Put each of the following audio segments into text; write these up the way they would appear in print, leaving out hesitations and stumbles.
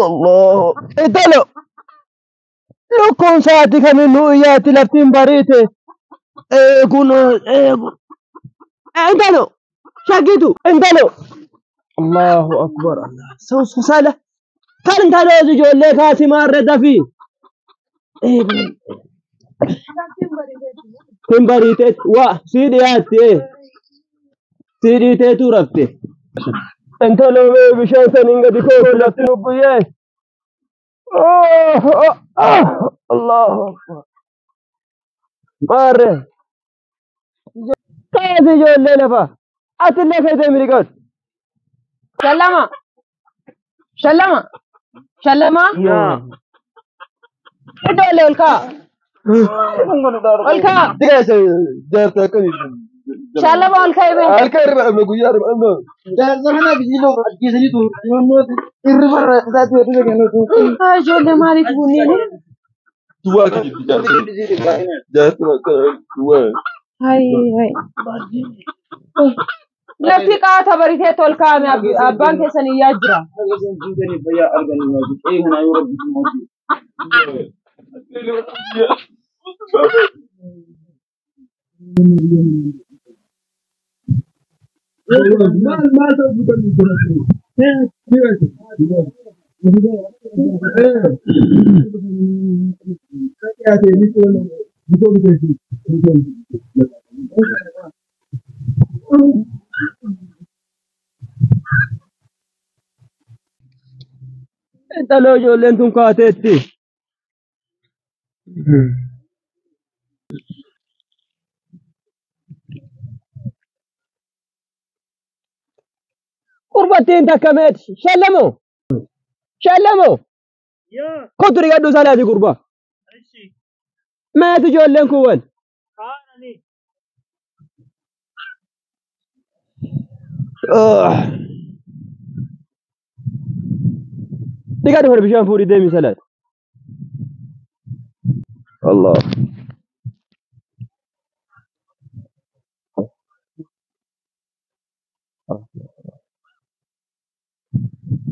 الله ادلو لو كون ساعتي كمنو ياتي لفتين بريته كونو ادلو شاكيتو ادلو الله اكبر الله سو ساله كان تلوز جولي كاسي مارده في كم بريته وا سيدياتي سيديتي تورفتي انت لو بشان سنين قد يكون لفتين بيه الله أكبر مارة كذي جو اللي لفا أتلي كذي مريقات شلما شلما شلما يا إدو اللي والكا دقيقة جارتا كذي شلما والكا يبين الكارب أنا قيار أنا جارتا هنا بيجيلو أجيزني تو يرفع ذاتي وتجي هاي جو اللي ماري تبوني دوا كذي جارتا دوا هاي لفتي قاعدة بريتة تولكا من أبان كيسان يجرا انت لو جولي انتم كاتيتي قربتين تكمت شلمو كنت رجعوا سالاتي قربا ما تجولي كون دقات هو بيشان فوري ديمي سلات الله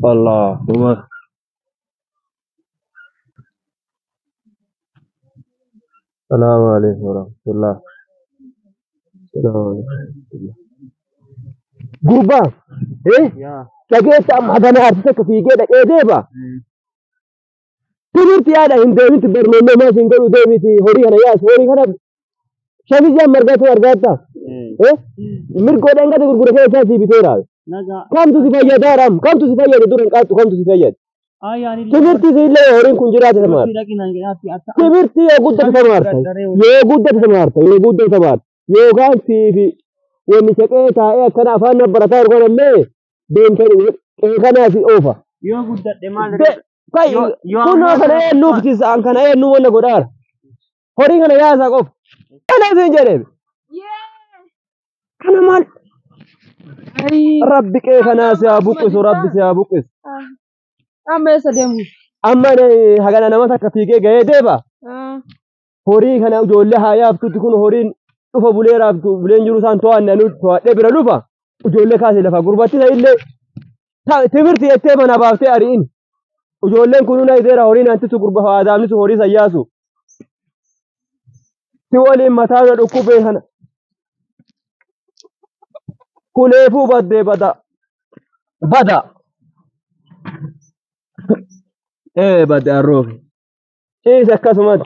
الله هو السلام عليكم ورحمة الله السلام عليكم قربا ايه لقيت أم هذا أنا أرسلك في كده إيه ديبا تبرتي هذا هندومي تبرمنا ما سنقولوا ديمتي هوري أنا ياس هوري أنا شافي جام مرقاتا إيه مرقو دينغا تقول كده شاسي بتيرا كم تسيفايا دارم كم تسيفايا دورن كاتو كم تسيفايا تبرتي زيلا هورين كنجرات سمار تبرتي يا قدة سمار يو كان في ومسكتها إيه كان أفهم برتار قال اللي بين كنا في أوفا يو قدة دمال كاي كنا كنا نوب تيس أن كنا نوب ولا قدار هوري كنا يا ساقف أنا زين جرب كنا مال ربك إيه كنا سيابوكس ورب سيابوكس أما يسديمو أما نه هكذا نما تكفيك جاي دبا هوري كنا جولها يا بتو تكون هورين شوف بوليرا بولين جلوسان توان نلوت توان دبر لوفا وجولة كاسي لفا غربتي ذا إللي تمرتي يتبع نبافتي أرين وجولة كونوا يدير هورين أنت سكربها هذا من سهوري سياسو تولي مثلا ركوبه هنا كلفو بدا إيه بدا الروح إيه سكاسمات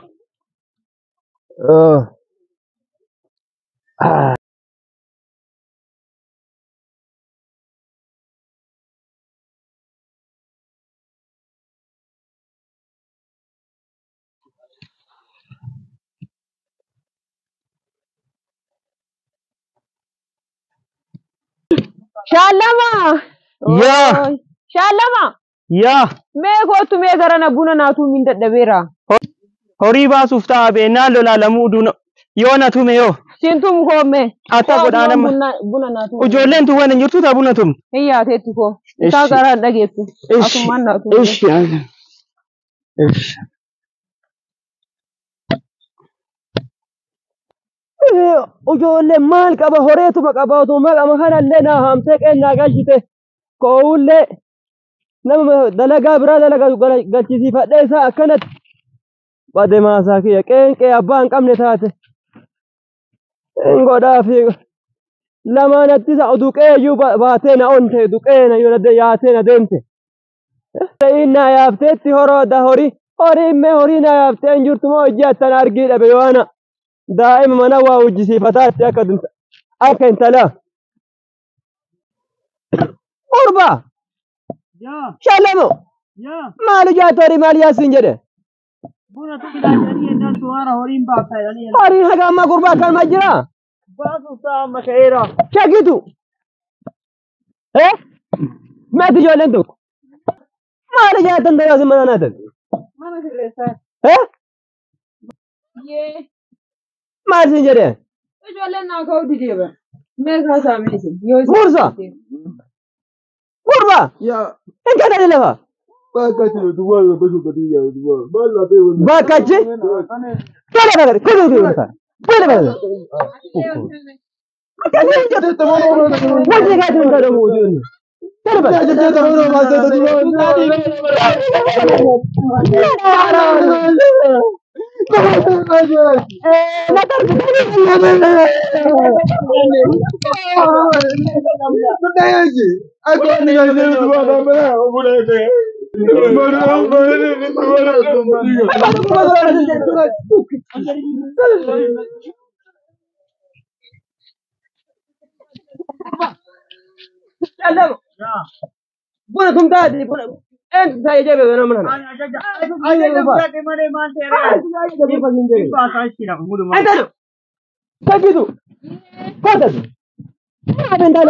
شالما يا شالما يا ميكو تو ميغرانا بونا ناتو من ددبيرا هوري باسوف تابي نالو لالمودو يونا تو ميو سنتم كومي أتا بدانا بونا ناتو وجولين تو وين يرتو تابونا توم هي تيتكو تاغارا دغيتو إيش اكو ناتو إيش يعني إيش وجولين مال كابا هوريتو مكاباتو ما كان لنا هم تك إن ناقشته كولة nama dalagaa biraa dalagaa galchisiifadhee isaa akkanatti badee maasaa kiyya qeenqee abbaa hin qabne taate godhaa fi lamaanatti isa duqeeyyuu baatee na onte duqeena yoo yaatee na deemte na yaafteetti horooda horii immee horii na yaaftee hin jirtu moo hojii attan argii dhabe yoona daa'ima mana waa hojjisiifataatti akka intalaa Urba Shalamo maalu jaatorii maal yaasin jedhe buna tu bilaashanii yennaan suwaara horiin baaftaa jedhanii horii haga amma gurbaa kan majjira baasu isaa masha'eera shakitu meeti ijoolleen tokko maal jaatan dayaasin mana naatan Mana sirreessaa. Yee. maal sin jedhe Ijoolleen naa ka'uu dideeba. Meeqa saameesi? Mursa. Gurba yaa Enggak ada lefa. bakka jiru duwwaa yoo bashu badii yaa duwwaa maal laafee wanta Bakachi. Bale bale. Kudu. Bale bale. Akasih jatuh teman. Masih kat rumah dong wujud. Bale bale. jajjee ta'uu baasee Buna tum tadi buna. Saya jaga benar benar. Ayo. Kaki tu. Kata tu. Apa yang dah?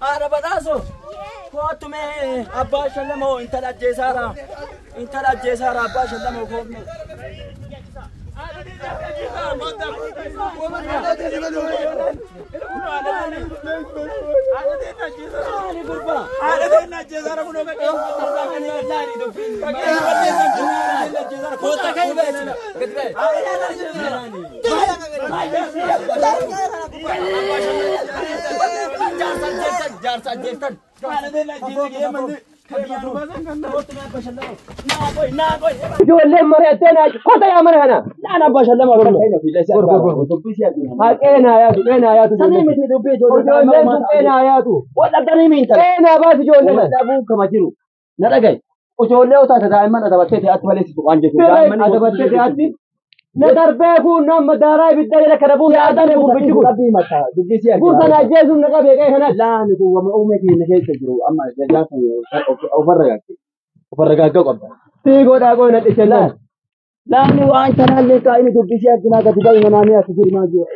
Ada badaso. Kau tu me abba shalamo intala jesara abba shalamo kau me. Ijoollee mari'attee kota yaa mana kana naan abbaa shallama godhu. Haqeenaa yaatu. Sanii miti dubbii Ijoolleen kun qeenaa yaatu. Wadhabdanii miinta. Qeenaa baas ijoollee. Wadhabuu kama jiru. Na dhagaye. Ijoollee utaate daa'imman adabattee ta'atti maleessitu waan jechuudha. Daa'imman adabattee ta'atti. Na darbee kun nama daaraa ibidda jala kana buun yaadame gurbichi kun. Rabbii mataa dubbii si Kun sana ajjeesuun na qabee qe'ee kanatti. Laani kun wama uume keenya keessa jiru amma jaafa ofarra gaagge. Ofarra gaagga qabda. Sii godhaa qoona dhiche laan. Laani waan tanaallee kaa'ini dubbii si arginaa gadi ba'i manaanii as jiru maa jiru.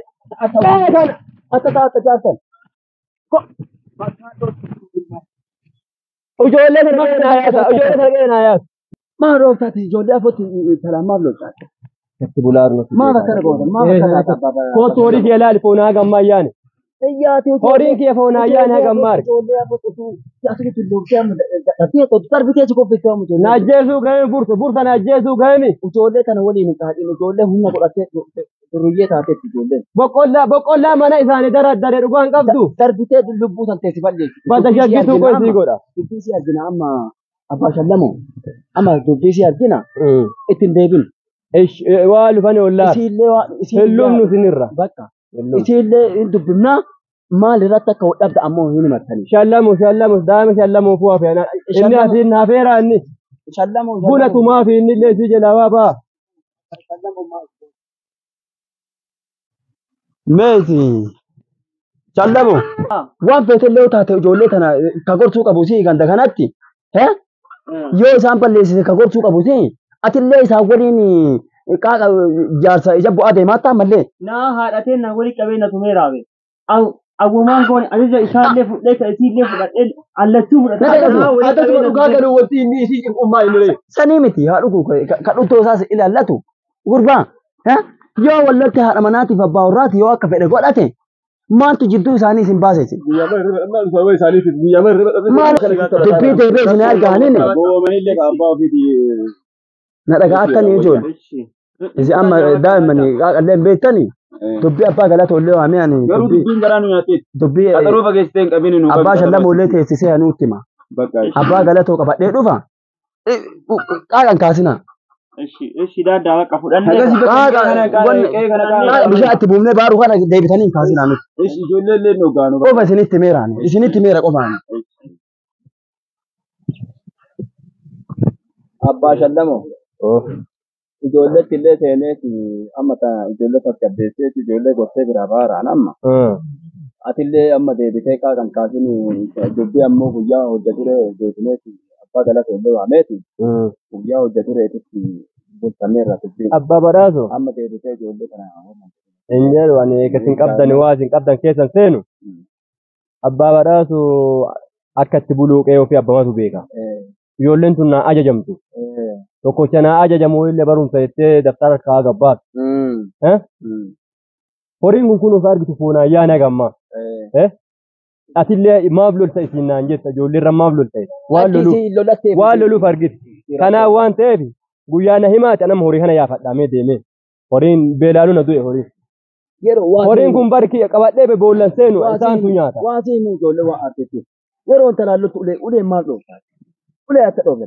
Qe'ee kana. Akka jaartan. Ijoollee kana qeenaa yaatu. Maa roobsaati ijoollee afootti talaan maaf lolchaate. Itti bulaaru. Maaf akkana gootan maaf akkana qabbaa. Kootu horii kee laali foonaa haga ammaa ayyaane. Iyyaati Horiin kee foonaa ayyaane haga ammaari. ijoollee afootti asirratti lubbee amma darbii keessa qopheessee amma ijoollee. Na ajjeesuu gahemi bursa na ajjeesuu gahemi. Ijoollee kana waliin taa'in ijoollee humna godhattee duruyyee taateetti ijoolleen. Boqqollaa mana isaanii daraddare dhugaan qabdu. Darbitee lubbuu san teessi balleessi. Bata shaggituu qoy sii godha. Dubbii si argina amma abbaa shallamoo amma dubbii si argina ittiin deebin. Waa lufanii ollaa. Isiillee Hellumnu sinirra. bakka isiillee hin dubbifnaa maal irratti akka hodhabda ammoo hin himattanii. Shallamu daa'ima shallamu fu'a fe'ana. Inni asiin hafeera inni. Shallamoo Buna tumaa fi inni illee si jalaa waa ba'a. Meeti. Shallamu. waan feetellee taate ijoollee tana ka gorsuu qabu si ganda kanatti yoo isaan balleessise ka gorsuu qabu si atillee isaan waliin qaaqa jaarsa ija bu'aa deemaattaa mallee. naa haadhateen na wali qabeenya tumeeraabe awwumaan koon ajaja isaallee fudhee ka isiillee fudhadhee allachuu fudhatee Adda dhugaa galuu wanti inni isii qinqummaa hin ture. Sanii miti haa dhugu ka dhuttoo isaas ilaallatu gurbaa yoo wallatti haadha manaatiif abbaa warraati yoo akka fedhe godhate maaltu jidduu isaanii isin baasese. Dubbii deebee isin argaanine na dhagaa akkanii ijoollee. إذا أما دائما قال بيتني دبي أبا قالت ولا عمي يعني Garuu dubbiin garaa nu nyaatee. دبي Qaxaroo fageessitee hin qabini nu أبا شلم ولا تيسيسي نوتما Bakka أبا قالت وقبا دفع قال كاسنا ishi daaddaa bakka fudhannee. bishaan itti buufnee baaruu kana deebitanii hin kaasinaa nuti. Ishi ijoollee illee nu gaanu. Qofa isinitti meeraani. Isinitti meera qofaani. Abbaa shallamoo. Ijoolleetti illee seeneeti amma ijoollee tasgabbeesseeti ijoollee gorsee biraa baaraan amma. Atillee amma deebitee kan kaasinu dubbii ammoo guyyaa hojjeture deebineeti abbaa galata illee waameeti. Guyyaa hojjetureetitti bulchameerra dubbii. Abbaa badhaaso. Amma deebitee ijoollee kana Hin jedhu ani eegasin qabdan waa isin qabdan keessan seenu. Abbaa badhaaso akka itti buluuqee ofii abbamatu beeka. Ijoolleen tun naa ajajamtu. Tokkocha naa ajajamu illee barumsa jettee daftara kaa gabbaatu. Horiin kun of argitu fuunaa yaana gammaa. Atillee maaf lolta isin naan jetta ijoolleerra maaf lolta waan loluuf argiti. Kanaaf waan ta'eef guyyaa na himaati anam horii kana yaafadhaamee deemee horiin beelaalu na du'e horiin. Horiin kun barki qabadhee boollan seenu isaantu nyaata. waa seenu ijoollee waa argite. Yeroo talaallutti ulee maal dhooftaa? Ulee akka dhoofne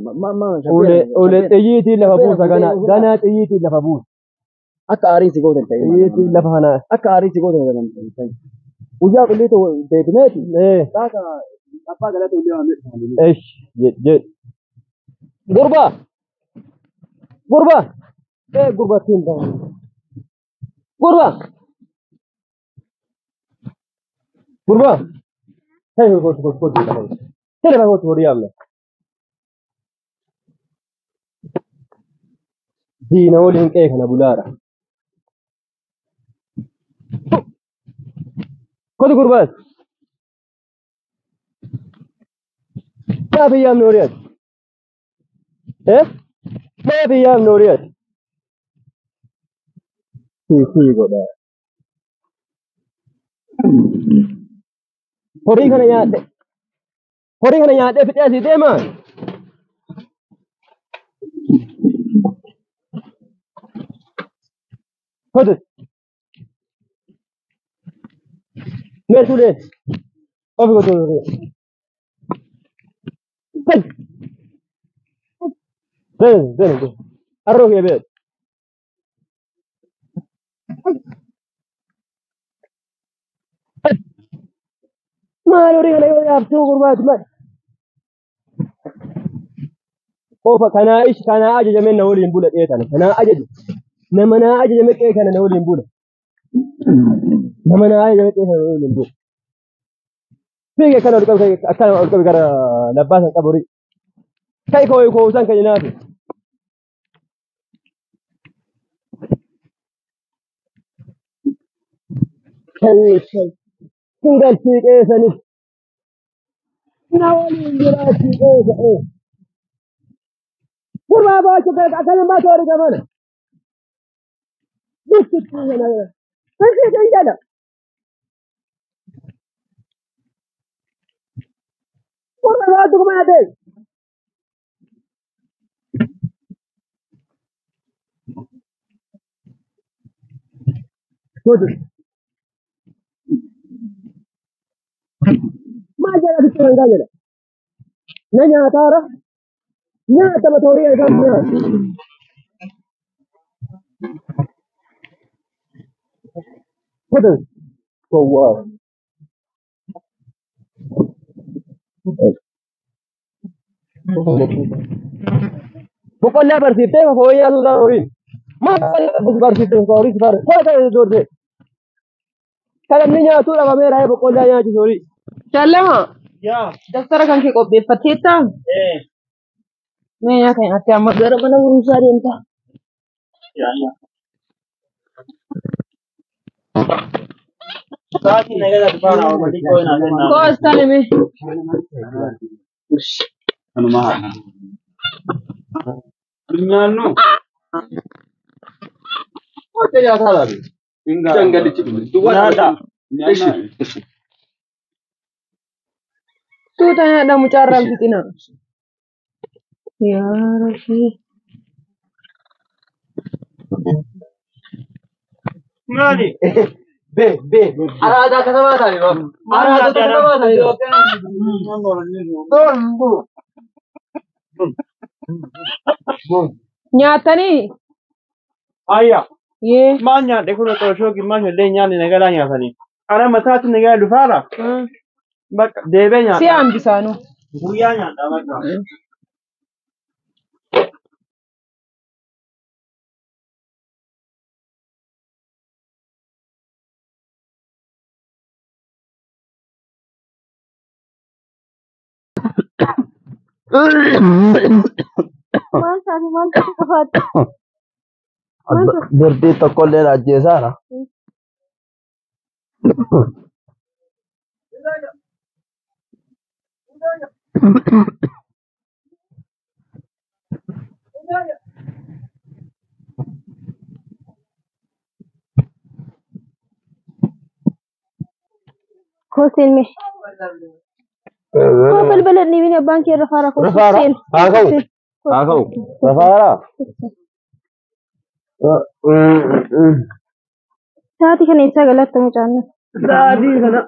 Ulee xiyyiitiin lafa buusa ganaa xiyyiitiin lafa buusa. akka aarii si gootan ta'e. Xiyyiitiin lafa kanaa. Akka aarii si gootan ta'e. Guyyaa qulliitu deebineeti. Kaasa abbaa galata ulee waa miidhaganii. Eesh jedh. Gurbaa. Gurbaa. Gurbattiin ta'u. Gurbaa. Gurbaa. Hei kooti. Tele ba kooti horii amna. Diina waliin qe'ee kana bulaadha. Kooti gurbaas. Maaf iyyaamni horii ati? Maaf iyyaamni horii ati? Sii godhaa. Horii kana nyaadhee fixee asii deemaa? Kooti. Meeshuulee. Ofi gootoo. Ven. Arroz y ver. Maal horii kana yoo yaabtuu gurbaatu maal? Qofa kanaa ajajamee na waliin bula dheetana. Kanaa ajaje. Nama naa ajajame qe'ee kana na waliin bula. Nama naa ajajame qe'ee kana na waliin bula. Fiige akkana ol qabi gara labbaasan qabu horii. Kai koo san kan nyaatu. Tinggal fiigee sanis. Na waliin jira fiigee sa'ee. Gurbaa baachuu beeka akkana baatu horii gamana. Biskitti kana. Biskitti jala. Gurbaa baatu kuma yaadee. Kooti. Maal jala bitti hangaa jala. Na nyaataara. Nyaata mata horii eegaa nyaata. Kooti. Kowwaa. Boqollaa barsiiftee fooyyee asuudhaan horiin. Maal barsiiftee horii sifaare. Koota ijoollee. Kan inni nyaatu dhabameera boqollaa nyaachis horii. Shallama. Yaa. Daftara kan kee qopheeffatteettaa? Mee nyaata nyaatee amma gara mana barumsaa deemtaa? Sa'aatii nagada dubaara walii qoyna kenna. Koostan mee. Kanuma haa. Nyaannu. Akka nyaataa laabi. Jangalichi nyaata. Tuuta nyaadha mucaarraan fixina. Yaa Rabbi. مالي be arada katabata ni ba arada katabata ni Nyaatanii. Ayya. Yee. Maal nyaadhe kun otoo shookiin maal illee nyaanni nagalaa nyaatanii. Ana mataatti nagaa dhufaara. Bakka deebee nyaata. Si hambisaanu. Guyyaa nyaadhaa bakka. Birdi tokkollee ajjeesaara. Kosilme. Kau bal-balan ni bini abang kira Rafara ko. Rafara? Kau. Rafara. Saati kana isa galata mucaan. Daadi kana.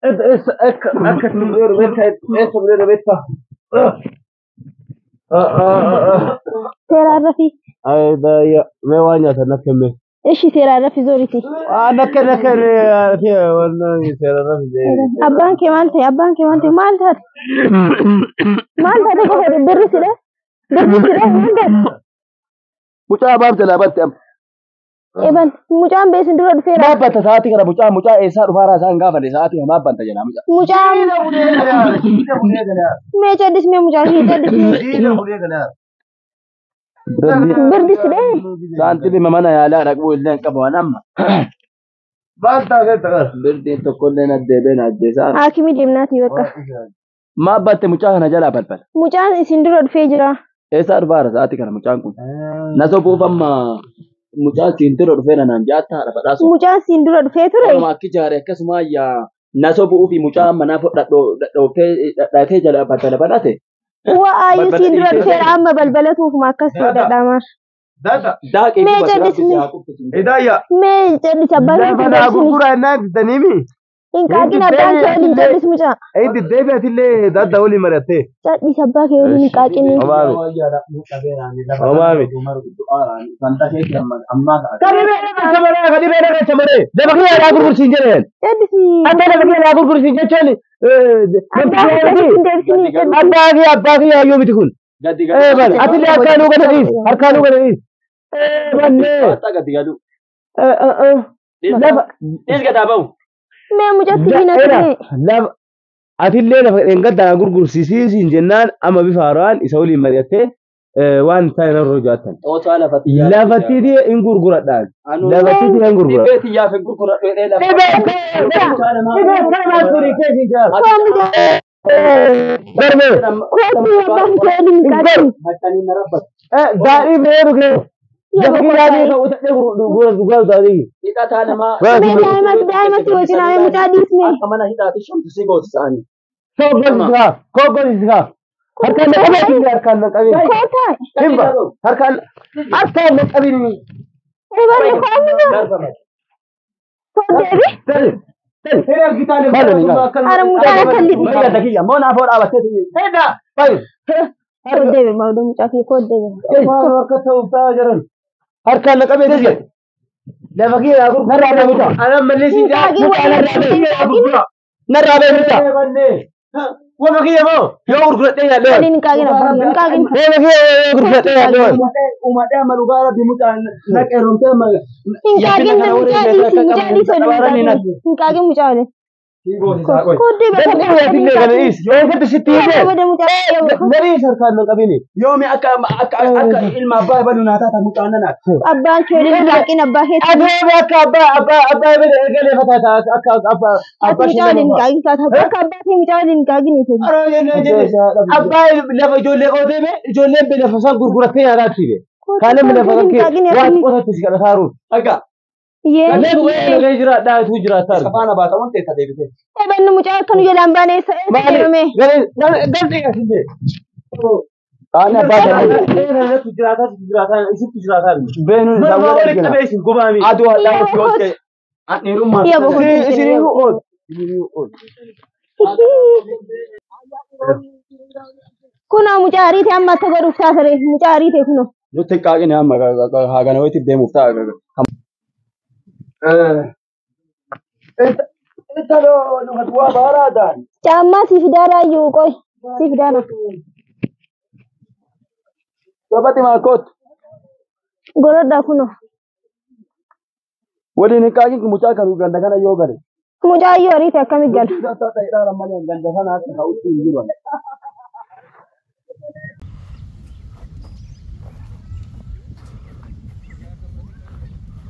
Akka tumbero betta tumbero betta. Seera rafi. Ay da ya me wanya ta nakeme. Ishi seera rafi zoriti. Nakane ya wannan seera rafi. Abban ke maal ta'e maal taate ko birri sire maal Mucaa baafte laabatte am. eban mucaan beesin dura dhufeera. Maabbata saati kana mucaa eessaa dhufaara isaan gaafate saati kana maabbanta jedha mucaa. Mucaan mee caddis mee mucaa fi caddis birdi sire. Saantibi mana yaalaa dhaquu illee hin qabu amma. Baaltaa keessa birdiin tokkollee naddeebeen ajjeesaa. Haakimii deemnaati bakka. Maabbatte mucaa kana jalaa balbala. Mucaan isin dura dhufee jira. Eessaa dhufaara saati kana mucaan kun. Nasoo buufamma mucaa siin dura dhufee nanaan jaatta haadha badhaasu. Mucaan siin dura dhufee ture. Ormaa akki jaaree akkasuma ayyaa nasoo bu'uu fi mucaa manaaf dhadhoofee jala balbala badhate. Waayu siin dura dhufeera amma balbalatuuf ma akkas dadhaamar. Daaqii Mee caddis abbaan Lafa gurgura innaa bitaniimi. hin qaaqin abbaan kee waliin caddis mucaa. Deebi'atillee dadda waliin mari'attee. Caddis abbaa kee waliin hin qaaqin. Mee mucatti bina Atillee lafa dhengaddaa gurgursiisiin jennaan amma bifa haaraan isa waliin mari'attee waan ta'e narra jaatan. Lafatti hin gurguradhaan. Lafatti hin gurguradhaan. Daadhii biyya dhugee. Jafa yaadii ta'uu ta'ee gurguratu taatee. daa'imatti wajjin mucaa dhiisne. Akka mana hidhaati shamtu si gooti isaanii. Koggolisikaa. Harkaan na qabee harkaan na qabee. Kootaa. Himba harkaan na qabee. Eeballe koomisa. Deebi. Ara mucaa akka liqii. Moona afoo dhaabattee. Deebi maawudoo mucaa fi koo deebi. Akka ta'uuf ta'aa jiran. Harkaan na qabee deebi. Lafa kee yaa gurgura. Narraa beekuta. Ana mallee si jaa. Narraa beekuta. Wama kiyya moo yoo gurguradhee yaadde. Waliin hin qaaqin abbaan hin qaaqin. Wama kiyya yoo gurguradhee yaadde. Uummatee amma dhugaa rabbi mucaan naqeerumtee Hin qaaqin mucaa dhiisee hin qaaqin mucaa waliin. Koddee yoo gadi sitti hidhee marii sarkaan na qabini. Yoomi akka ilma abbaa balu naa taata mucaan nanaati. abbaan kee waliin qaaqin abbaa keetti. Adeeme akka abbaa bira eegalee fataa akka Ati mucaa waliin qaaqin taata. Akka abbaa kee mucaa waliin qaaqin. abbaa lafa ijoollee qooteeme ijoolleen bee lafa isaan gurgurattee nyaataatti be. Kaaleen lafa kankee waan qotatti si kadha saaruun. Akka. Kalee bu'ee jiraadhaa tu jiraattaa. Safaana baata waan ta'e deebitee. Eebanni mucaa akka nu jalaan baanee eessa deemame. أنا بعد أنا تجراتها بينو زوجة كنا بيش قبامي أدو هلا في وقت أني روما يا بابا إسري هو كنا مجاريتي أما تقولوا سافري مجاريتي كنا نتكلم يا أما هاغنا ويتي بدي مفتاح أنت لو نهتوا بارادان جامع سيفدارا يوكوي سيفدارا سبتي ما كوت غردا كنا ولي نكاكي كموچا كرو غندا كنا يوغري مجاي يوريتي كم جل تا تا إذا رماني غندا كنا هاوتي يجوا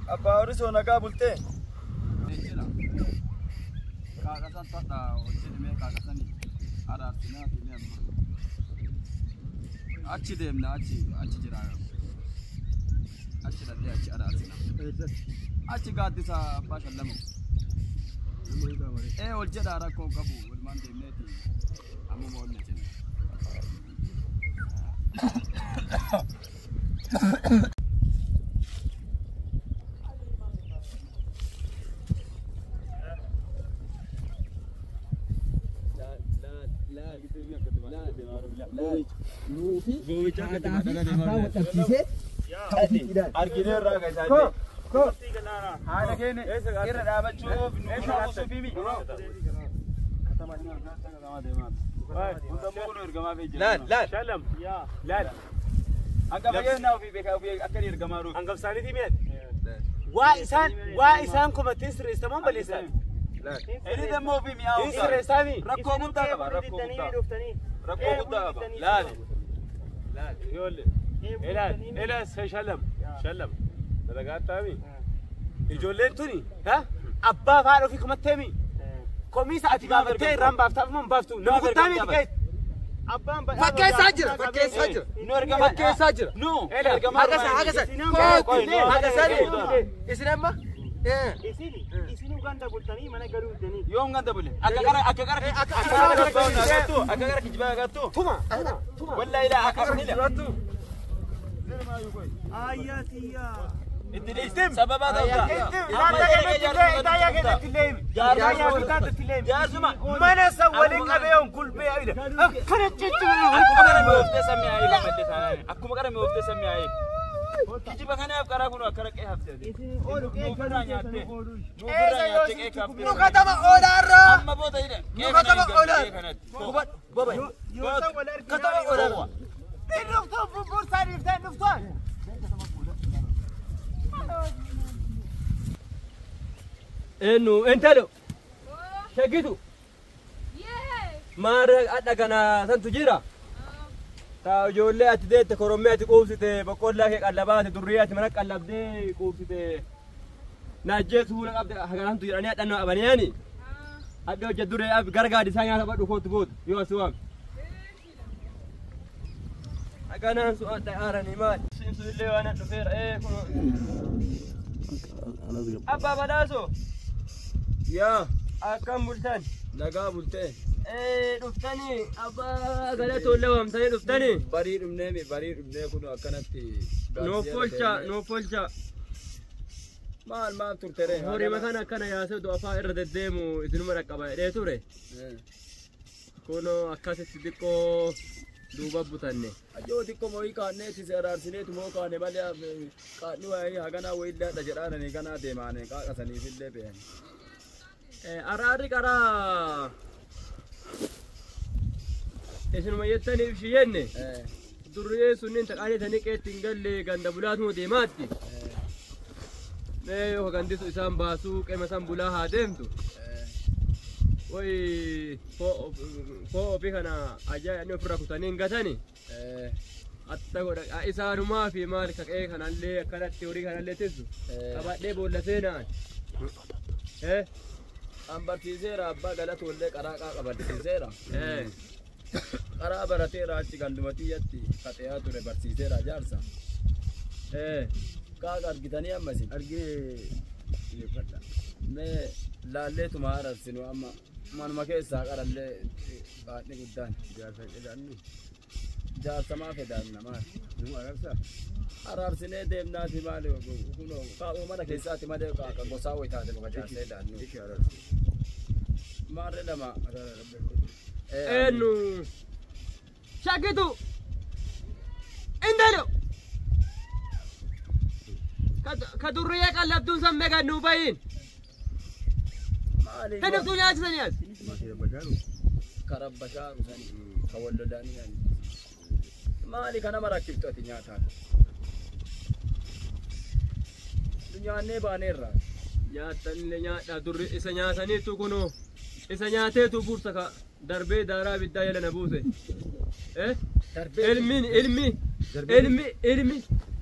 Apa harus naga bulte? Kakasan tata, ojek me kakasan ada artinya artinya. Aci dem na aci jira. Aci dati aci ada artinya. Aci gadi sa pasal lama. Ojek ada kau kabu, ulman dem neti. Amu mau neti. وإنسان كم تسر استمام بالإنسان Ini demo fi miau. تسر استامي Rakko gudda qaba, rakko gudda. Rakko gudda qaba. لا يقول إلى شلم دلقات تامي يجولين توني ها أبا فعلوا فيكم التامي كوميس أتقابلتي رام بافتاف من بافتو نقول تامي تكيت أبا Fakkees sajira. Fakkees sajira. نو Isinamma? إسيني وكان قلتني ما نقدر ودني Yoom ganda bule. Akka kijibaa gattu. توما Wallahi la akka nila. آياتي يا Itti sababa ta'u. mana sawwalin qabeyon kulbe ayda kana ciccin akkuma qara mi ofte sammi ayi kijiba kanaaf qara kun akkara qee hafte nu kataba olarra amma bota ida nu kataba olar baba kataba olar nufto bursani iftan nuftan إنه أنت له شقيتو مار أدقنا سنتجيرا تا جولة أتديت كروميات قوسته بقول لك قلبات دريات منك قلبدي قوسته ناجيت هو لقب حقان تجيراني أنا أبنياني أدو جدوري أب غرقا دي سانيا تبدو فوت فوت يو سوام حقانا سؤال دعارني مال سنسو اللي وانا نفير إيه أبا بداسو يا أكم بلتان nagaa bultee dhuftani abbaa galata olle waamtanii dhuftani barii dhumnee kun akkanatti noof folcha maal turtere horii makaan akkana yaasee afaa irra deddeemu isinuma dhaqqaba jedhee ture kun akkasitti xiqqoo duuba butanne ajoo xiqqoo moo'ii kaanneeti araarsineetu moo kaane malee qaadni waa'ee haganaa wayiddaadha jedhaananii ganaa deemaane qaaqasaniifillee be'an araarri qaraa isinuma jettaniif shiyyenne durree sunniin taqaanitanii qeettiin galle ganda bulaatuma deemaatti mee yoo gandisu isaan baasuu qeema san bulaa haa deemtu way foo ofii kana ajaa'anii ofirra kutanii hin gatani atta godha isaanumaa fi maal kaqee kanallee akkanatti horii kanallee tissu qabadhee boolla seenaan an barsiiseera abbaa galata ollee qaraa qabadsiiseera qaraa barateera achi gandumatiyyatti qaxeeyaa ture barsiiseera jaarsa qaaqa argitanii ammas argee mee laalleetuma ararsinu amma manuma keessaa qarallee baadhii guddaan jaarsa jedhannu جار سما في دارنا ما أرارسني ديم ناسي مالي وكونو كأو مانا كيساتي مالي كمساوي تادي مكجار سيدان ما رلا ما إنه شاكتو إندلو كدورية قلبتون سمي كنوبين مالي هدفتون يا سنيات كرب بشار وسني كولو داني يعني مالي كنا مراكب توتي نياتان دنيا نبانيرا nyaatan illee nyaadha durri isa nyaataniitu kunoo isa nyaateetu buursa ka darbee daaraa biddaa yala na buuse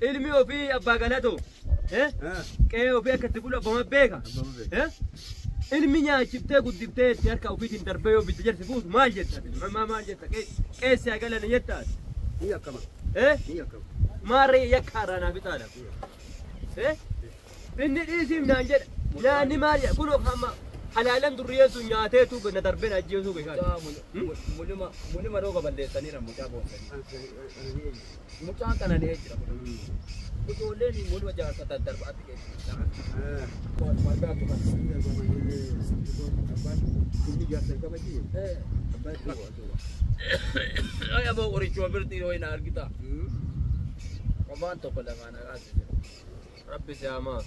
ilmi ofii abbaa galato qe'ee ofii akkatti bulu abbama beeka ilmi nyaachiftee guddiftee itti harka ofiitiin darbee yoo bidda jarsi buusu maal jetta maal jetta qeessi agalana jettaati maarree yakkaarraa naaf ixaadha inni dhiisiif naan jedha naanni maal jedha kunoo hamma halaalan durriyeessu nyaateetu na darbeen ajjeesuu beekaa mulima roga balleessaniira mucaa boonsanii mucaan kana ni jira ijoolleen mulima jaarsa daddarbaatti ay aboo qorichuma birtii yoo hin argita qofaan tokko lamaan rabbi si hamaa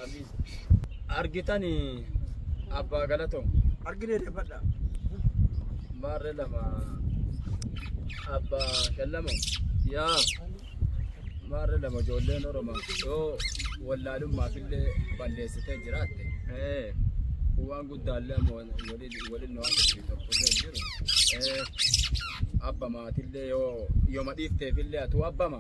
amiin argitani abbaa galato argine defadha maarre lama abbaa shallamo yaa maarre lama ijoolleen oromoo yoo wallaalummaafillee balleessitee jiraatte waan guddaallee waliin waan tokkollee jiru abba maatillee yoo madhiifteefillee atu abbama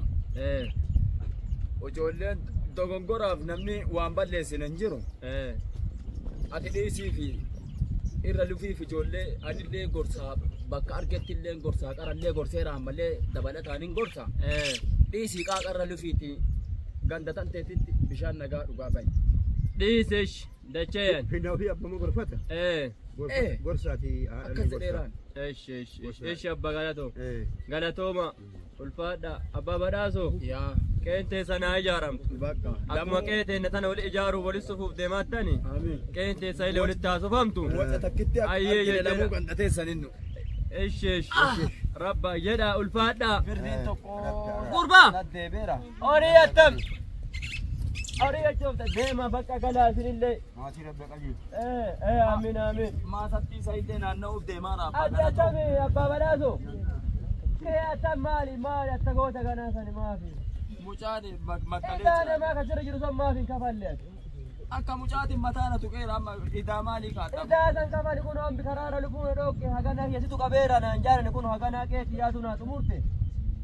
ijoolleen dogongoraaf namni waan balleessine hin jiru ati dhiisii fi irra lufiif ijoollee adillee gorsaa bakka argettillee gorsaa qarallee gorseeraan malee dabalataan hin gorsa dhiisii qaaqarra lufiiti ganda tanteetitti bishaan nagaa dhugaa bayi dhiisish dacheen finna fi abbama gorfata gorsaati akkas dheeraan ishi abba galatooma ulfaadha abbaa badhaasoo yaa qeentee sanaa ijaaramtu amma qeentee tana wali ijaaruu walis sufuuf deemaattani qeentee sa'ilee walitti haasofamtu ayyee jedhamu gandateessaninnu ishi rabba jedha ulfaadha birdiin tokko gurbaa naddeebeera horii attam horii achoofta deema bakka galaasinillee maatii rabbe qajeelu amiin amiin maasattii sa'illee naanna'uuf deemaara adda attami abbaa badhaasoo kee attam maali atta goota kanaa sani maafi mucaan makkalee Idaa namaa kan sirra jiru son maaf hin kafalle akka mucaatiin mataana tuqeera amma idaa maalii kaata idaa san kafali kun hombi karaara lubuun dhokke haganaa keessattu qabeera naan jaalani kun haganaa keetti yaatu naa xumurte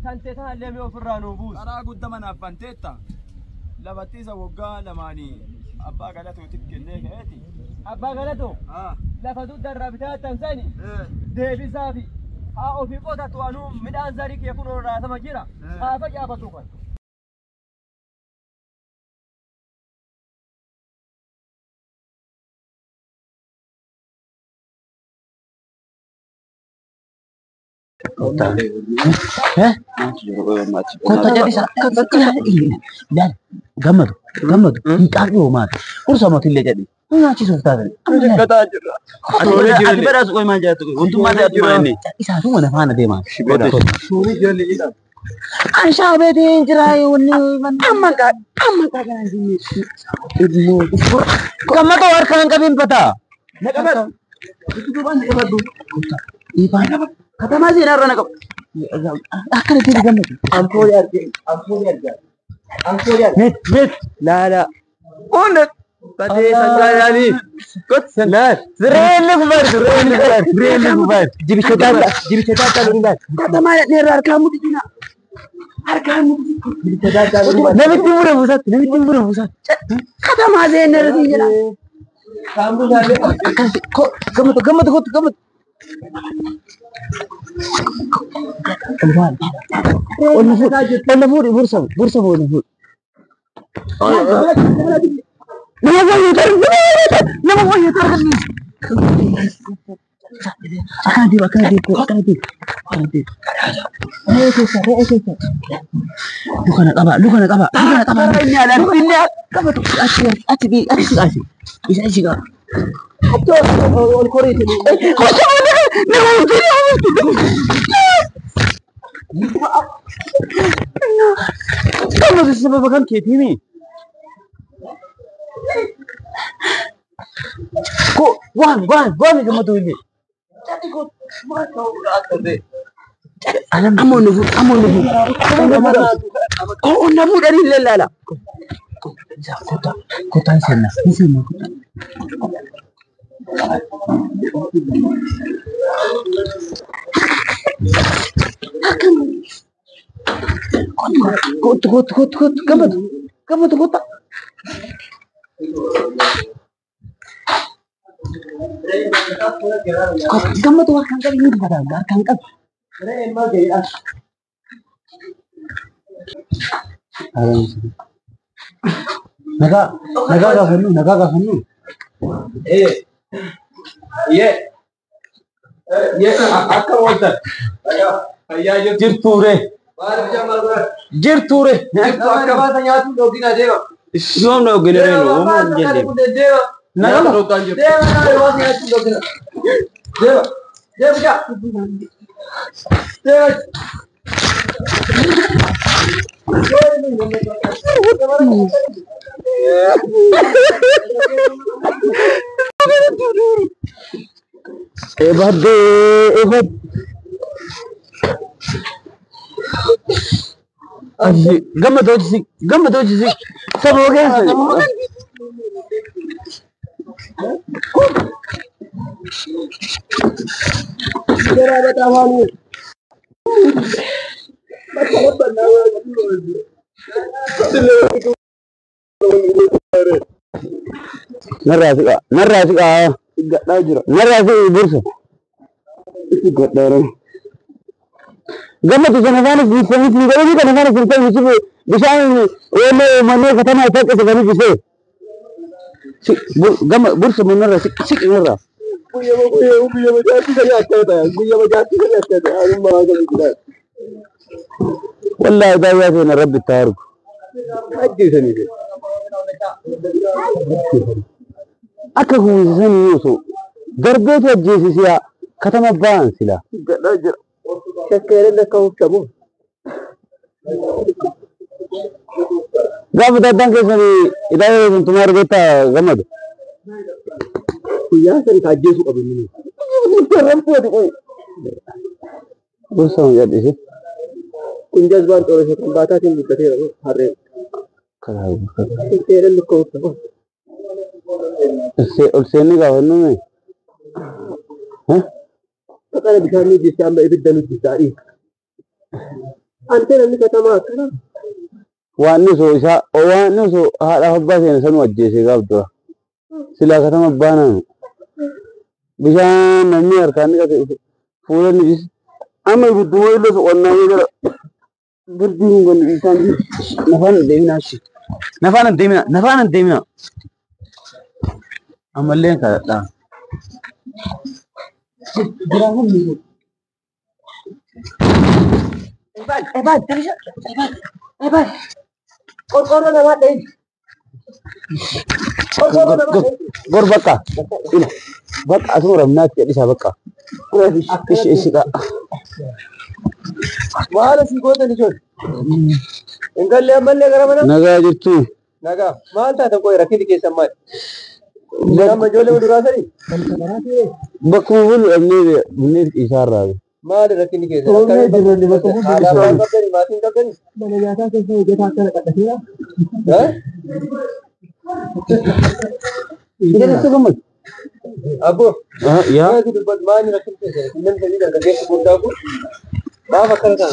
tante taallee mee ofirraa nuu buusu karaa guddama naaf banteetta lafattiisa waggaa lamaanii abbaa galatootiif kennee ka'eeti abbaa galatoo lafa duddarraa bitaattan sani deebisaafi haa ofii qotatu anuu midhaan zarii kee kun raatama jira haa facaafatu kan Kota jadi dan gamadu hingkari omat kursa matille jadi ngaci sultan kata jira ati beda suka manja tu untuk manja tu ini isa tu mana mana deh mas suuri jalli ida ansha bedi jirai wani amma ka kan sini kamu tu orang kabin pata nak kabar itu tu ban ebadu iban kata masih naro nak akan itu gambar ampun ya net la unek tadi sanjaya ni kot senar rele kubar jibi cedata lu ingat kata mana nerar kamu di sana harkamu jibi cedata lu nabi timur pusat kata masih nerar di sana kamu dah kamu Onamuri bursa onamuri. Nama kau yang terkenal. Akan di. Lukana qaba. Inni alaan inni qaba tu ati isa isiga. Atto ol korite. Kamu sebab kan kiti Kok wan kamu tu ini. Jadi kok kau ada Amon nufu. Oh, namu dari lelala. Kota sana. Kamu tu kota. Kamu tu akan kali ini pada akan. Naga kafanu. Ye akka wanta ayya Jirture. akka baata nyaatu dhogina deema Islam no genereno. naga rotan jiru deema waan nyaatu dhogina deema Ebad gama doji सब हो गया जरा बताओ Narasi bursa gama tu sanadana di sini juga ni kan sana sampai musuh bisa oleh mana kata nak tak sekali bisa gama bursa mana sik mana Buya majati kali आता था अरे मांगा निकला والله ده يا رب التارك حد ثاني أكه زين يوسف دربت الجيسيا كتم بان سلا شكر لك وكبو قام تدان كسري إذا تمہارے بیٹا غمد يا سري كاجيسو ابو مني بس سمجھ دے كن جذبان تو سے باتا تم بتتے رہو ہر تیرے لکو سے نہیں گاؤں میں ہاں پتہ نہیں بچانی جس سے میں ابد دلو جاری انت نے کتما کرا وانو سو هذا حبا سن وجه قبض سلا ختم بانا بجان نمي اركان کا فورن جس اما بدوي له وانا يقدر بردين قال انسان نفان دينا عمل لين كذا Ebad Kor nama deh Gor baka ina baka asmo ramna ke disa baka ishi ka wala si goda ni jod engalle amalle garamana naga jirtu naga malta ta koy rakhi ke samay nama jole udura sari bakul ne isara mal rakhi ke ala bakari matin ka gani mane jata ke se je thakar ka dasiya Ini tu kamu. Abu. Ya. Itu bermain rakhi ke se inan sari ka ge bunda ku ba bakar ka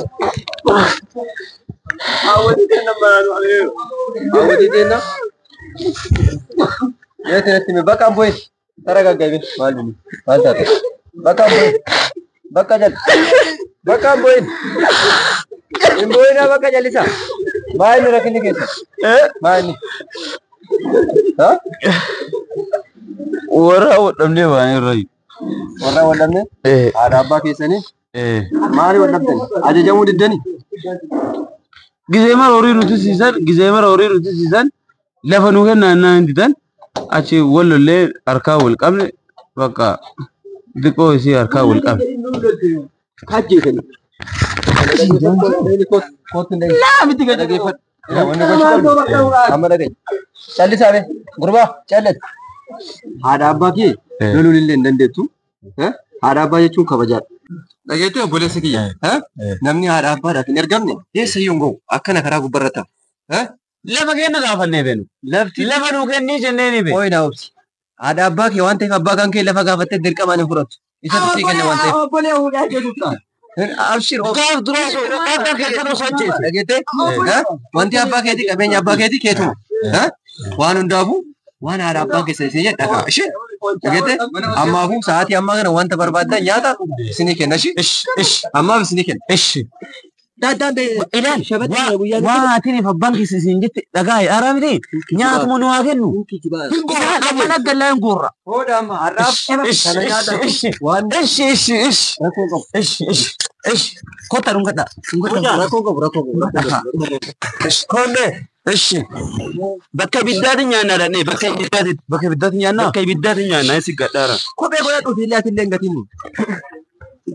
awadi denna manu ale awadi denna ya terus me baka boy taraga gabe malini malta baka boy baka boy imboy na baka jalisa main rakini ke main ha Wara wadamne ba rai warra wadamne ada abba ke sani Maali wal dhabdan? Ajajamuu diddani? Gizeemar horii nuti siisan lafa nu kennaa hin didan achi wallollee harkaa wal qabne bakka xiqqoo isii harkaa wal qabne. Hajjeetani. Laa miti gadi geeffadhu. Amma dhagaye. Callisaa be gurbaa callate. Haadha abbaa kee loluun illee hin dandeettu. Haadha abbaa jechuun kabajaadha. Dhageettee obboleessa kiyya. Namni haadha abbaadhaaf hin ergamne eessa iyyuu hin gahu akkana karaa gubbarra ta'a. Lafa kenna gaafannee beenu. Lafa nuu kennii jennee ni beenu. Ooyi naa obsi. Haadha abbaa kee waan ta'eef abbaa kan kee lafa gaafattee dirqamaan hin fudhatu. Isa sii kenna waan ta'eef. Obbolee fuudhaa jedhuudha. Abshir Gaaf duraa abbaa kee kan socheesse. dhageettee wanti abbaa keetii qabeenya abbaa keetii keetuma. Waan hundaafuu waan haadha abbaa keessa isee jedha. Ishee dhageettee ammaafuu sa'aatii ammaa kana wanta barbaaddan nyaata isinii kenna. Ammaaf isinii kenna. Daddaan Ilaali waan haatiniif abbaan keessa isin jette dhagaa haaraa miti nyaatuma nu haa kennu. Mana gallaa hin guurra. Hooda amma har'aaf kana nyaata waan Kota dhungata. rakkoo qabu. Konde. Bakka biddaatiin nyaannaa dhannee bakka biddaatiin nyaannaa. Bakka biddaatiin nyaannaa si gadhaara. kophee godhadhu fiillee ati illee hin gatiin.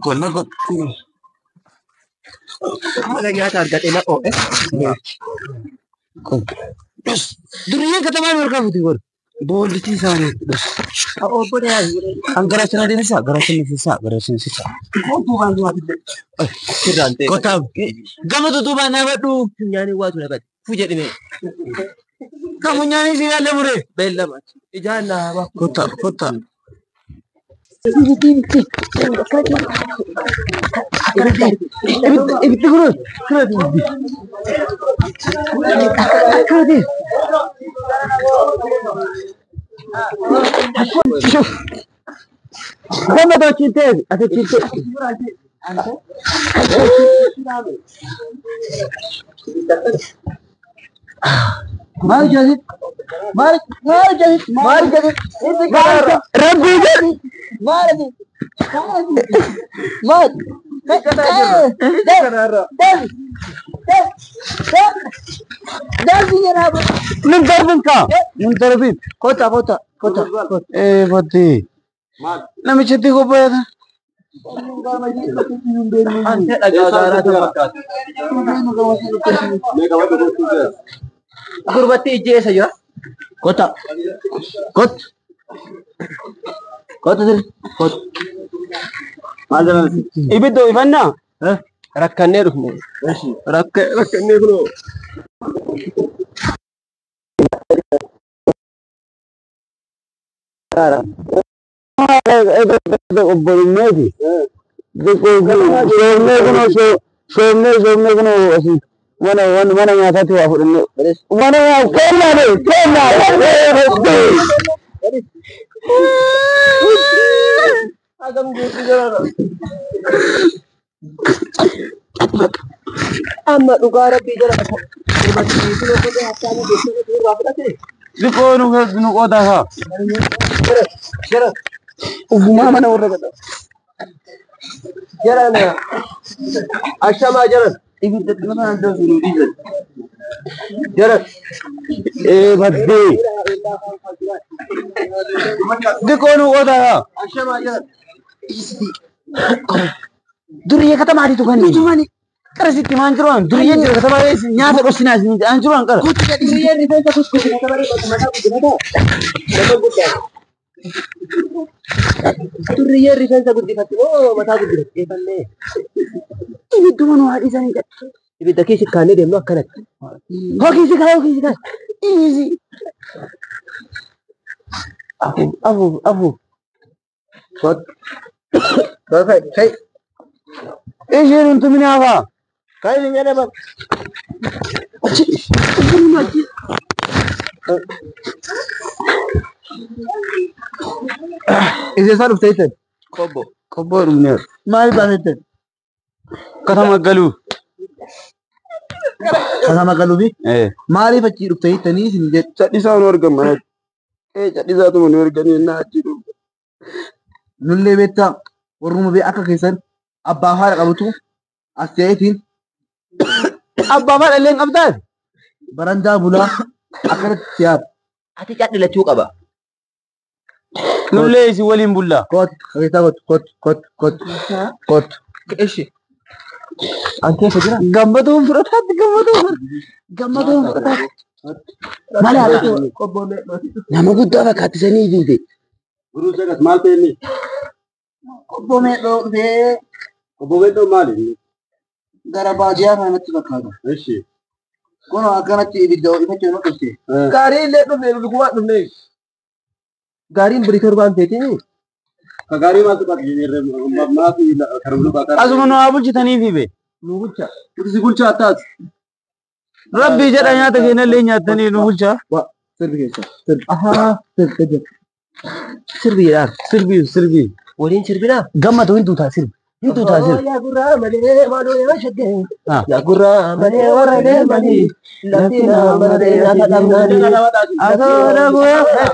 Konna Mana nyaata argatee na oo'e. Duriyyee katamaa margaa fuuti godhu. Boollitii isaanii. Obbo Dayaa. Garachana deemsisaa. Kootuu waan du'aafillee. Sirraan ta'e. Kotaa gama tutubaa naa badhu. Funyaanii waatu na bade. Fuje dhibee. Kamu nyaanii si yaalle muree. Beellama. Ijaan naa waa. Kota. Ibiddi kunuun. Gama tochin ta'e ati chinte. Maal jedhi? Maal jedhi? Rabbii jedhi. Maal jedhi? Maal? Min darbin ka? Min darbin. Kota. Fati. Namichatti kopheeta. Ante dhagaa gaaraa ta'e fakkaata. Gurbatti ijjeessa jira. Kota. Maal jedhan? Ibiddoo ifannaa? Rakkannee dhufne. Rakkannee kunoo. Obbolummeeti. Soomnee kunoo asii mana nyaataatti waa fudhannee. Mana Amma dhugaa rabbii jala Liqoo nu qoodaa haa. Ufumaa mana warra gada. Jaran ashamaa jaran. Ibidda nama iddoo sunu dhiisan. Jaran. Baddee. Liqoo nu qoodaa haa. Ashamaa jaran. Duriyyee katamaatiitu kan inni. Qarasitti maan jiruun duriyyeen jira katamaa nyaata dhosinaas ni jedhan jiruun qara. Duriyyeen rifeensa kuskuusin katamaa mataa guddifata. Nama guddaa. Duriyyeen rifeensa guddifatti mataa guddifatti. Eeballee. Ibidduma nu haadhisanii jedha. Ibidda keessa kaanee deemnu akkanatti. Hokiisi kaa. Iisi. Afu. Kai. Isheen huntu minaafaa. Kai ni nyane bak. Ise sa dhufte itten. Qobboo dhumneer. Maal baasetten? Katama galuu. Katama galuufi? Maaliif achii dhufte ittanii isin jedhu? Cadhisaa nu argamu. Cadhisaatuma nu arganii naa achi dhufu. Nullee beektaa warruma bee akka keessan abbaa haadha qabutu as ta'eetiin Abbaa maal illee qabdaas? barandaa bulaa akkanatti siyaada. Ati cadhilachuu qaba. Nullee isin waliin bullaa. Kot, kot. Ishi. An keessa jira. Gammatuun fudhataatti gammaduun fudhataatti. Maal haadha? Nama guddaa fakkaattisanii fiite. Guruu sagas maal ta'e? Qobboomee dhoofee Obbo Beddoo maali? gara baadiyyaa kanatti fakkaata. Ishi. Kun akkanatti ibidda ifachuu nu dhufte. Gaarii illee dhufne dhuguma dhufne. Gaariin birii torbaan ta'eetiin. Kagaarii maaltu qaba jirre maafi karbulu bakar. Asuma nu haa bulchitanii fiibe. Nu bulcha. Uti bulcha attaati. Rabbii jedha nyaata keenya illee nyaatanii nu bulcha. Sirbi keessa. Sirbi. Ahaa. Sirbi. Sirbi jedhaan. Sirbii. Waliin sirbinaa. Gammadu hin duutaa sirbi. Hin duutaa sirbi. Yaa gurraa malee maaloo yaa shaggee. Yaa gurraa malee warra deemanii. Laftina malee nyaata dhabnanii. Asoora bu'aa.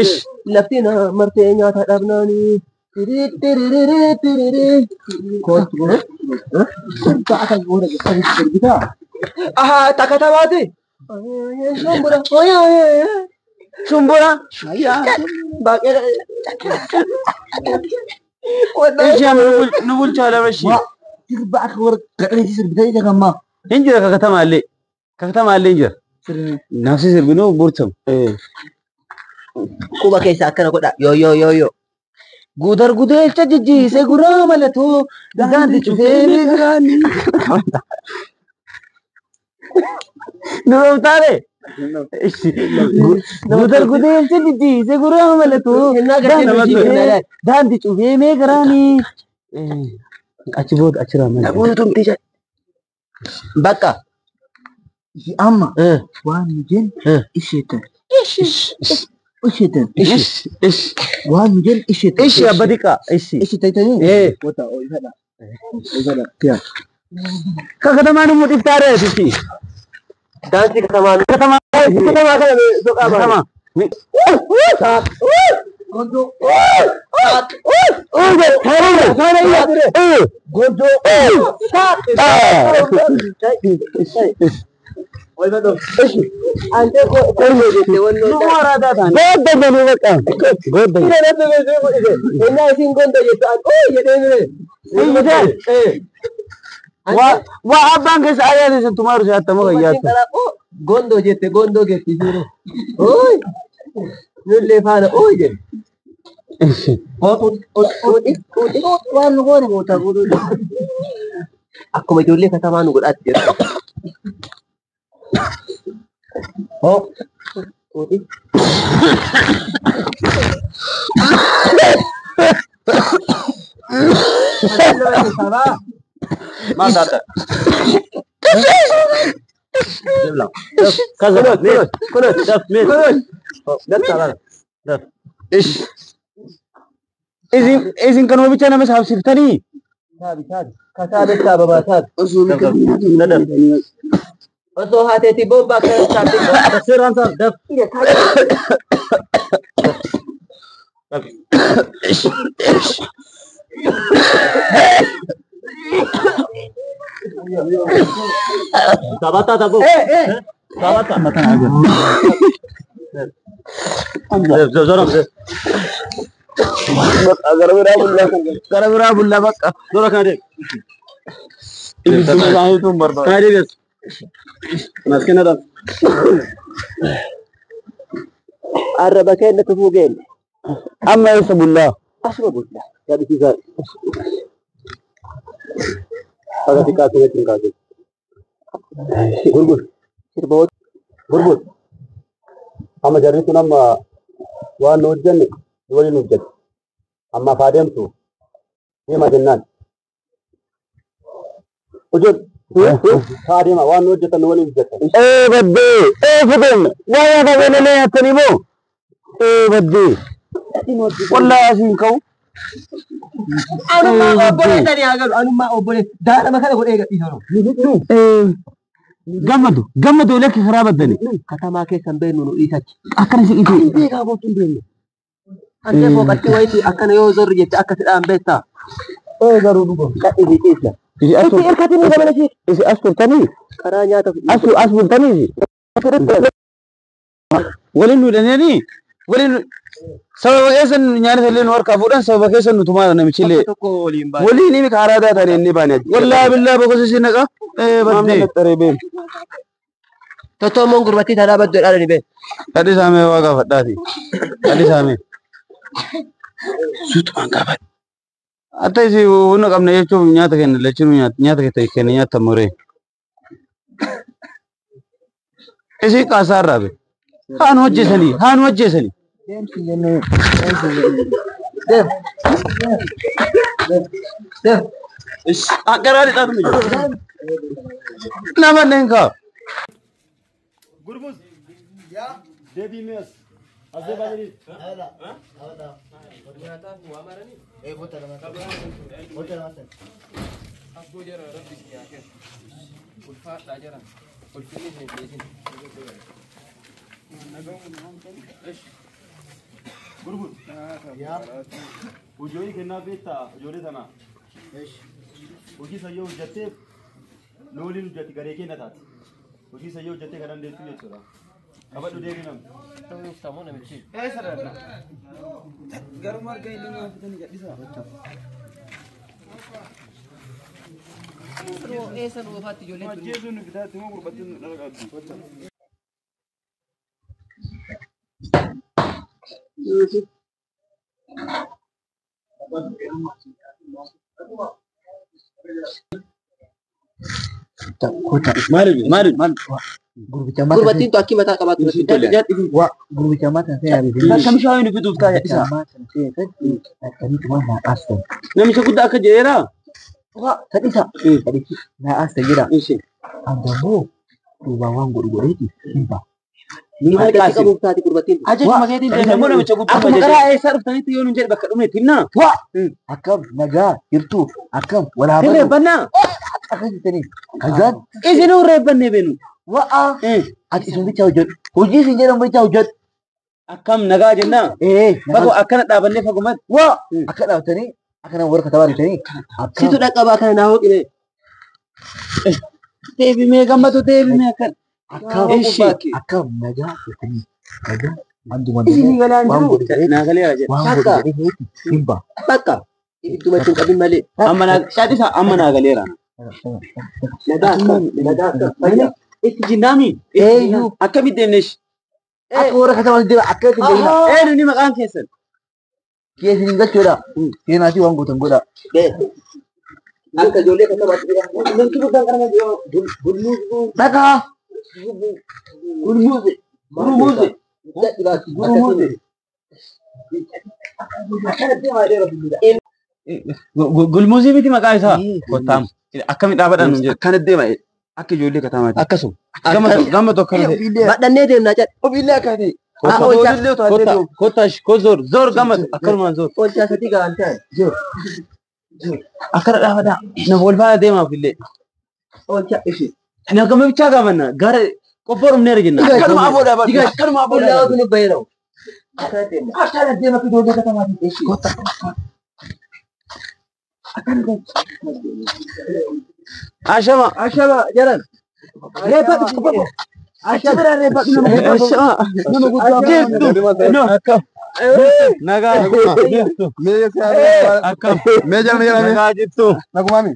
Ish. Laftina martee nyaata dhabnanii. Aha, takata baate. Shumbura. Baaqela. Ishee nu bulchaa lama ishee. Sirba akka warra gadhiisi sirbitanii jagammaa. Hin jira kakkatamaallee. Kakkatamaallee hin jira. Naafsi sirbinuu burtamu. Quba keessa akkana godha. Yoo. Gudar gudeelcha jijjiise guraa malatoo daandii cufee migraani. Nuroomtaare. Gudar gudeelcha jijjiise guraa malatoo daandii cufee migraani. Achi booda achirraa malee. Namoota tumtii jedhe. Bakka. Amma waan nujen isheetan. Waan nujen isheetan. Ishi abbadiqa. Ishi ta'itanii. Wata oifadha. Oifadha. Kakatamaan immoo dhiftaaree sitti. Daansi katamaan. Katamaa kana soqaa baana. Gondo. Gondo. Oifadha. Ante koyo jette wanno. Nuwara daataan. Godda banuu baqa. Godda. Ina isin gondo jette an jedhee Waa abbaan keessa ayyaana isa tumaaru si'attama gayyaata. Gondo jette gondo geetti jiru. Nullee faana jedhe. Waan nu goone mootaa godhuu akkuma ijoollee katamaa nu godhaatti jedhu. Maal taata? Isin kan oomicha nama saabsiftanii. Kasaabessaa babaasaati. Osoo haateetii bobbaa kan saabsiftanii. Seeraan saab daf. Tabata tabo. Tabata. Gara biraa bullaa bakka. Dura kana deem. Ibidduma isaanii tun barbaada. Kana deebias. Mas kenna dam. Arraba keenya tufuu geenne. Amma eessa bullaa? Asuma bullaa. Yaadisiisaa. Agati kaasee ittiin kaasee. Gurgur. Sirboota. Gurgur. Amma jarri sun amma waan nu hojjenne waliin hojjette. Amma afaa deemtu deema jennaan. Haa deema waan nu hojjetan waliin hojjette. Baddee. Fudhan. Waa nyaata beelalee nyaatanii moo? Baddee. Wallaa asiin ka'u. Anummaa obbolee tani agalu anummaa obbolee daadhama kana godhee gadhiisanu. Gammadu lakki karaa baddani. Katamaa keessan beeknu nu dhiisachi. Akkana si dhiitu. Beekaa gootu hin beeknu. Antee fooqatti wayitii akkana yoo zorri jette akka sidhaan beektaa. garuu dhugo. Kadhi keessa. Isi as Itti hirkatanii dabalasi. isi as turtanii Karaa nyaata as bultanii waliin nu dhanii waliin sababa keessan nyaata illee nu harkaa fuudhan sababa keessan nu tumaa namichillee tokko waliin baay'ee. waliin imi karaa daa tarii inni baane wallaahi billaa boqosa si naqa baddee taree beem Totoomoon gurbattii tanaa baddoo dhaadhani bee. kadhi saamee waa gaafadhaati kadhi saamee suutumaan gaafadha hatta isi hunda qabna jechuuf nyaata kenna lachinu nyaata kenna nyaata moree isi qaasaa irraa be haan hojjeesanii Agarraa dhidhaatu mi jira nama leenkaa Gurbus. Ya. Debi mes. Azze bajeri. Gurbus. Ya. Ujoi kenna beta, ujoi sana. Uji sayo ujate. Lolin ujate gare kenna tat. Uji sayo ujate karan detu ye chura. Abad udah ni nam. Tahu sama nama cik. Sadar. Garu mar gay ni apa tadi jadi sah. Seru hati joleh. Macam tu ni kita tengok berbatin dalam hati. Mari. Gurbattiin tu akki mataa qabaatu. Waa gurbicha mataa ta'e yaaduu. Kami shawaa inni fituuf taa'e isa. Akkamitti waan naa aastan. Namicha guddaa akka jedheera. Waa sadisa. Sadichi naa aastan jedha. Ammoo duubaa waan godhu godheeti himba. Ni maal qasi qabuuf taati gurbattiin. Ajaja makeetiin deemnee namicha guddaa Akkuma karaa eessaa dhuftanitti yoo nu jedhe bakka dhumne timnaa. Waa akkam nagaa jirtu akkam walaa balu. Reebbannaa. Akkasitanii kagaan Isinuu reebbannee beenu. waa ati isin bicha hojjedhu. Hojii isin jedhamu bicha hojjedhu. Akkam nagaa jennaa. Fagoo akkana dhaabannee fagumatti. Waa akka dhaabatanii akkana warra katabaa dhufanii. Situ dhaqqabaa kana naa hooqine. Deebimee gammatu deebimee akkan. Akkam nagaa jettanii nagaa Isinii galaan jiru. Naa galee haa jedhu. waan godhu himba. Bakka. Ittuma ittiin qabin malee. Amma naa shaadisa amma naa galeera. Nagaa itti jinnaami. Akkamitti deemnesh. Akka warra katabaa deema akka itti deemna. Ni maqaan keessan. Keessi hin galchoodha. Seenaa fi waan gootan godha. Akka ijoollee katabaatti jira. Namti guddaan qarama jiru. Dhagaa. Gurmuuze. Gulmuuzii miti maqaa isaa. Kottaam. Akkamitti dhaabadhaan nuun jedhu. Akkana deema. Akka ijoollee katamaati. Akkasuma. Gama tokko kana ta'e. Badhannee deemnaa jedha. Ofiillee akka ta'e. Kottaash zor gama akkanumaan zor. Olchaa sadii gahaan ta'an. Akkana dhaabadhaa. Nama wal faana deemaaf illee. Olchaa ishi. Nama gama bichaa gaafannaa. Gara qobboo dhumneera jenna. Akkanuma aboodhaa barbaada. Akkanuma aboodhaa. Ollaa otoo bayyadamu. Akkana deema fi ijoollee katamaati. Ishi. Ashama jaran. Reefa qobboo. Ashabira reefa nama guddaa. No. Nagaa. Akkam. Nagaa jirtu.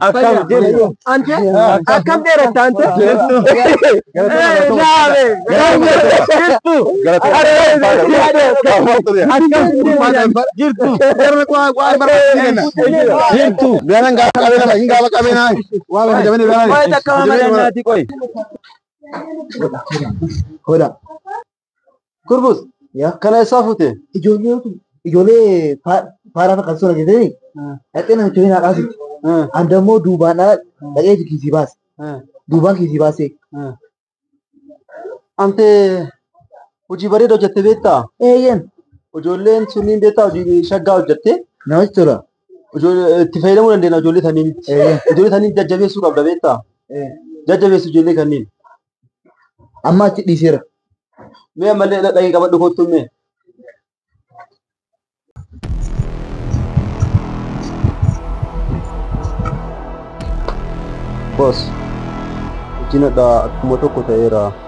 Akkam jirtu. Ante akkam dheerata ante. Jirtu. Hoda. Kurbus. Kana isaa fuute. Ijoollee faaraa fakkaatu sana jedhanii dhaqee namicha hin haadhaasitti. Andammoo duubaan dhaqee kiisii baase. Duubaan kiisii baasee. Ante hojii bareeda hojjette beektaa? Eeyyen. Ijoolleen sunniin beektaa hojii shaggaa hojjette. Namatti tola. Itti fayyadamuu dandeenya ijoollee saniin. Ijoollee saniin jajjabeessuu qabda beektaa? Jajjabeessu ijoollee kanniin. Amma achi dhiiseera. Mee ammallee dhaqee qabadhu kottu mee. Boss, jina da akkuma tokko ta'eera.